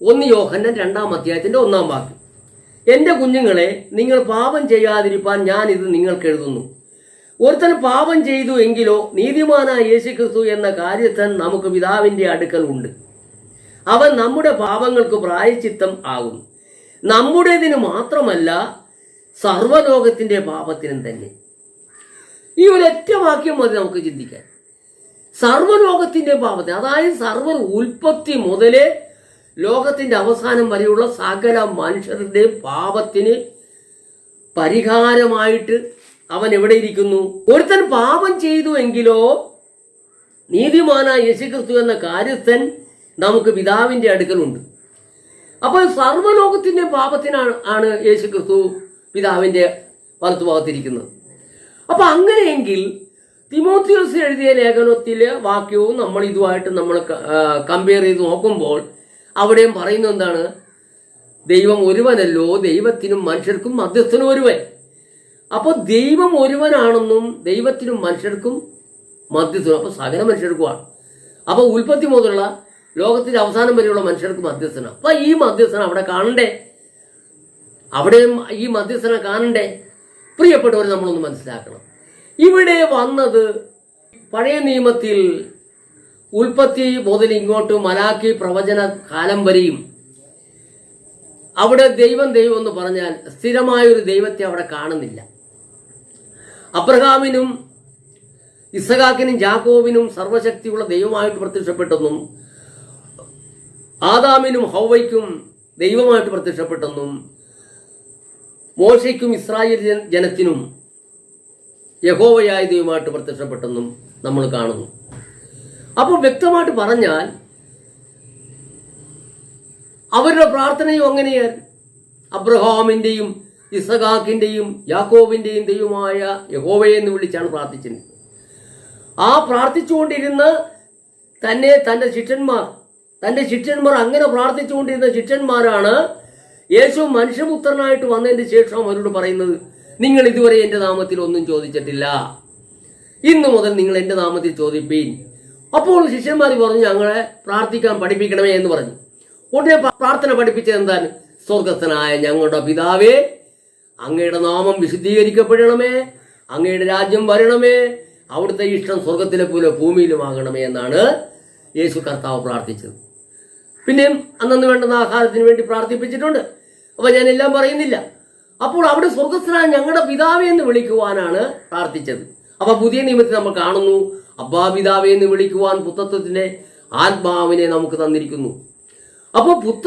1 യോഹന്നാൻ 2-ാം അധ്യായത്തിന്റെ 1-ാം വാക്യം. എന്റെ കുഞ്ഞുങ്ങളെ, നിങ്ങൾ പാപം ചെയ്യാതിരിപ്പാൻ ഞാൻ ഇത് നിങ്ങൾക്ക് എഴുതുന്നു. ഒരുത്തൻ പാപം ചെയ്തു എങ്കിലോ നീതിമാനായ യേശുക്രിസ്തു എന്ന കാര്യസ്ഥൻ നമുക്ക് പിതാവിന്റെ അടുക്കൽ ഉണ്ട്. അവൻ നമ്മുടെ പാപങ്ങൾക്ക് പ്രായശ്ചിത്തം ആകും. നമ്മുടേതിന് മാത്രമല്ല, സർവ്വലോകത്തിന്റെ പാപത്തിനും തന്നെ. ഈ ഒരൊറ്റ വാക്യം മതി നമുക്ക് ചിന്തിക്കാൻ. സർവ്വലോകത്തിന്റെ പാപത്തിന്, അതായത് സർവ്വ ഉൽപ്പത്തി മുതലേ ലോകത്തിന്റെ അവസാനം വരെയുള്ള സകല മനുഷ്യരുടെ പാപത്തിന് പരിഹാരമായിട്ട് അവൻ എവിടെ ഇരിക്കുന്നു? ഒരുത്തൻ പാപം ചെയ്തു എങ്കിലോ നീതിമാനായ യേശുക്രിസ്തു എന്ന കാര്യസ്ഥൻ നമുക്ക് പിതാവിന്റെ അടുക്കലുണ്ട്. അപ്പോൾ സർവ്വലോകത്തിന്റെ പാപത്തിനാണ് യേശുക്രിസ്തു പിതാവിന്റെ വലത്തുഭാഗത്തിരിക്കുന്നത്. അപ്പൊ അങ്ങനെയെങ്കിൽ തിമോത്തിയോസ് എഴുതിയ ലേഖനത്തിലെ വാക്യവും നമ്മൾ ഇതുമായിട്ട് നമ്മൾ കമ്പയർ ചെയ്ത് നോക്കുമ്പോൾ അവിടെയും പറയുന്നത് എന്താണ്? ദൈവം ഒരുവനല്ലോ, ദൈവത്തിനും മനുഷ്യർക്കും മധ്യസ്ഥനും ഒരുവൻ. അപ്പോൾ ദൈവം ഒരുവനാണെന്നും ദൈവത്തിനും മനുഷ്യർക്കും മധ്യസ്ഥനും, അപ്പൊ സകല മനുഷ്യർക്കുമാണ്. അപ്പൊ ഉൽപ്പത്തി മുതലുള്ള ലോകത്തിന്റെ അവസാനം വരെയുള്ള മനുഷ്യർക്ക് മധ്യസ്ഥനാണ്. അപ്പൊ ഈ മധ്യസ്ഥന അവിടെ കാണണ്ടേ? അവിടെയും ഈ മധ്യസ്ഥനെ കാണണ്ടേ? പ്രിയപ്പെട്ടവർ, നമ്മളൊന്ന് മനസ്സിലാക്കണം. ഇവിടെ വന്നത് പഴയ നിയമത്തിൽ ഉൽപ്പത്തി മുതൽ ഇങ്ങോട്ട് മലാക്കി പ്രവചന കാലം വരെയും അവിടെ ദൈവം എന്ന് പറഞ്ഞാൽ സ്ഥിരമായൊരു ദൈവത്തെ അവിടെ കാണുന്നില്ല. അബ്രഹാമിനും ഇസഹാക്കിനും യാക്കോബിനും സർവശക്തിയുള്ള ദൈവമായിട്ട് പ്രത്യക്ഷപ്പെട്ടെന്നും ആദാമിനും ഹൗവയ്ക്കും ദൈവമായിട്ട് പ്രത്യക്ഷപ്പെട്ടെന്നും മോശയ്ക്കും ഇസ്രായേൽ ജനത്തിനും യഹോവയായ ദൈവമായിട്ട് പ്രത്യക്ഷപ്പെട്ടെന്നും നമ്മൾ കാണുന്നു. അപ്പോൾ വ്യക്തമായിട്ട് പറഞ്ഞാൽ അവരുടെ പ്രാർത്ഥനയും അങ്ങനെയാണ്. അബ്രഹാമിന്റെയും ഇസഹാക്കിന്റെയും യാക്കോബിന്റെയും ദൈവമായ യഹോവയെ എന്ന് വിളിച്ചാണ് പ്രാർത്ഥിച്ചത്. ആ പ്രാർത്ഥിച്ചുകൊണ്ടിരുന്ന തന്റെ ശിഷ്യന്മാർ അങ്ങനെ പ്രാർത്ഥിച്ചുകൊണ്ടിരുന്ന ശിഷ്യന്മാരാണ് യേശു മനുഷ്യപുത്രനായിട്ട് വന്നതിന് ശേഷം അവരോട് പറയുന്നത്, നിങ്ങൾ ഇതുവരെ എന്റെ നാമത്തിൽ ഒന്നും ചോദിച്ചിട്ടില്ല, ഇന്നു മുതൽ നിങ്ങൾ എന്റെ നാമത്തിൽ ചോദിപ്പീൻ. അപ്പോൾ ശിഷ്യന്മാർ പറഞ്ഞു, ഞങ്ങളെ പ്രാർത്ഥിക്കാൻ പഠിപ്പിക്കണമേ എന്ന് പറഞ്ഞു. ഉടനെ പ്രാർത്ഥന പഠിപ്പിച്ചത് എന്താണ്? സ്വർഗസ്ഥനായ ഞങ്ങളുടെ പിതാവേ, അങ്ങയുടെ നാമം വിശുദ്ധീകരിക്കപ്പെടണമേ, അങ്ങയുടെ രാജ്യം വരണമേ, അവിടുത്തെ ഇഷ്ടം സ്വർഗത്തിലെ പോലെ ഭൂമിയിലുമാകണമേ എന്നാണ് യേശു കർത്താവ് പ്രാർത്ഥിച്ചത്. പിന്നെയും അന്നു വേണ്ടുന്ന ആഹാരത്തിന് വേണ്ടി പ്രാർത്ഥിപ്പിച്ചിട്ടുണ്ട്. അപ്പൊ ഞാൻ എല്ലാം പറയുന്നില്ല. അപ്പോൾ അവിടെ സ്വർഗസ്ഥനായ ഞങ്ങളുടെ പിതാവേ എന്ന് വിളിക്കുവാനാണ് പ്രാർത്ഥിച്ചത്. അപ്പൊ പുതിയ നിയമത്തിൽ നമ്മൾ കാണുന്നു, അബ്ബാ പിതാവേ എന്ന് വിളിക്കുവാൻ പുത്രത്വത്തിന്റെ ആത്മാവിനെ നമുക്ക് തന്നിരിക്കുന്നു. അപ്പോൾ പുത്ര